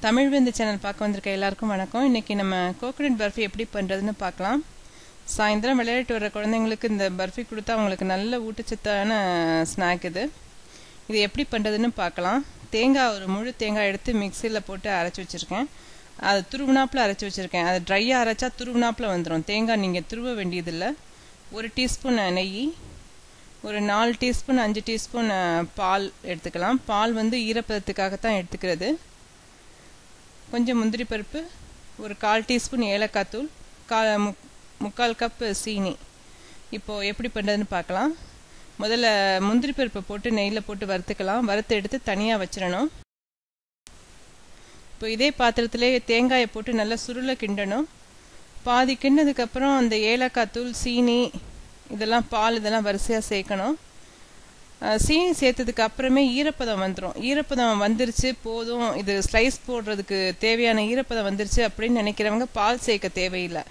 தமிழ் விருந்து சேனல் பார்க்க வந்திருக்க எல்லாருக்கும் வணக்கம். இன்னைக்கு நம்ம கோகனட் பர்ஃபி எப்படி பண்ணுறதுன்னு பார்க்கலாம். சாயந்தரம் விளையாட்டு வர குழந்தைங்களுக்கு இந்த பர்ஃபி கொடுத்தா அவங்களுக்கு நல்ல ஊட்டச்சத்தான ஸ்நாக் இது. இது எப்படி பண்ணுறதுன்னு பார்க்கலாம். தேங்காய் ஒரு முழு தேங்காய் எடுத்து மிக்சியில் போட்டு அரைச்சி வச்சுருக்கேன். அது துருவுனாப்பில் அரைச்சி வச்சுருக்கேன். அது ட்ரையாக அரைச்சா துருவுனாப்பில் வந்துடும். தேங்காய் நீங்கள் துருவ வேண்டியதில்லை. 1 டீஸ்பூன் நெய், ஒரு 4 டீஸ்பூன் 5 டீஸ்பூன் பால் எடுத்துக்கலாம். பால் வந்து ஈரப்பதத்துக்காகத்தான் எடுத்துக்கிறது. கொஞ்சம் முந்திரி பருப்பு, ஒரு 1/4 டீஸ்பூன் ஏலக்காய் தூள், 3/4 கப் சீனி. இப்போது எப்படி பண்ணுறதுன்னு பார்க்கலாம். முதல்ல முந்திரி பருப்பை போட்டு நெய்யில் போட்டு வறுத்துக்கலாம். வறுத்து எடுத்து தனியாக வச்சிடணும். இப்போ இதே பாத்திரத்திலே தேங்காயை போட்டு நல்லா சுருளை கிண்டணும். பாதி கிண்டதுக்கப்புறம் அந்த ஏலக்காய் தூள், சீனி, இதெல்லாம் பால் இதெல்லாம் வரிசையாக சேர்க்கணும். சீனி சேர்த்ததுக்கு அப்புறமே ஈரப்பதம் வந்துடும். ஈரப்பதம் வந்துருச்சு போதும், இது ஸ்லைஸ் போடுறதுக்கு தேவையான ஈரப்பதம் வந்துருச்சு அப்படின்னு நினைக்கிறவங்க பால் சேர்க்க தேவையில்லை.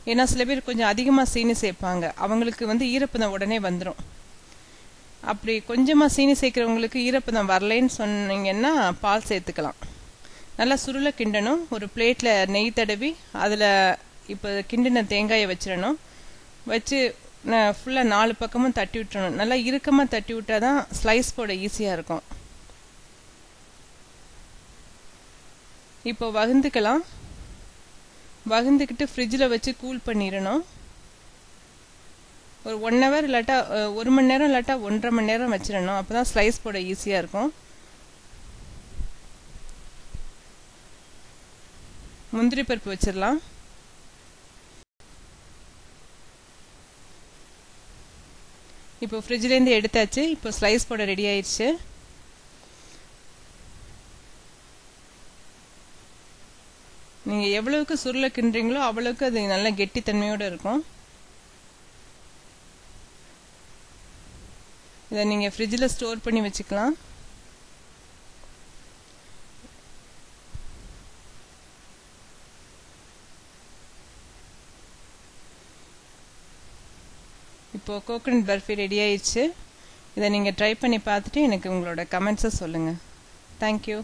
ஏன்னா சில பேர் கொஞ்சம் அதிகமாக சீனி சேர்ப்பாங்க. அவங்களுக்கு வந்து ஈரப்பதம் உடனே வந்துடும். அப்படி கொஞ்சமாக சீனி சேர்க்குறவங்களுக்கு ஈரப்பதம் வரலைன்னு சொன்னீங்கன்னா பால் சேர்த்துக்கலாம். நல்லா சுருளை கிண்டணும். ஒரு பிளேட்டில் நெய் தடவி அதில் இப்போ கிண்டின தேங்காயை வச்சிடணும். வச்சு ஃபுல்லாக 4 பக்கமும் தட்டி விட்டுறணும். நல்லா இறுக்கமாக தட்டி விட்டால் தான் ஸ்லைஸ் போட ஈஸியாக இருக்கும். இப்போ வகுந்துக்கலாம். வகுந்துக்கிட்டு ஃப்ரிட்ஜில் வச்சு கூல் பண்ணிடணும். ஒரு 1 ஹவர் இல்லாட்டா 1 மணி நேரம் இல்லாட்டா 1.5 மணி நேரம் வச்சிடணும். அப்போ தான் ஸ்லைஸ் போட ஈஸியாக இருக்கும். முந்திரி பருப்பு வச்சிடலாம். இப்போ ஃப்ரிட்ஜ்லேருந்து எடுத்தாச்சு. இப்போ ஸ்லைஸ் போட ரெடி ஆயிடுச்சு. நீங்கள் எவ்வளவுக்கு சுருளை கிண்டுறீங்களோ அவ்வளவுக்கு அது நல்ல கெட்டித்தன்மையோடு இருக்கும். இதை நீங்கள் ஃப்ரிட்ஜில் ஸ்டோர் பண்ணி வச்சுக்கலாம். இப்போது கோகனட் பர்ஃபி ரெடி ஆயிடுச்சு. இதை நீங்கள் ட்ரை பண்ணி பார்த்துட்டு எனக்கு உங்களோட கமெண்ட்ஸை சொல்லுங்கள். தேங்க்யூ.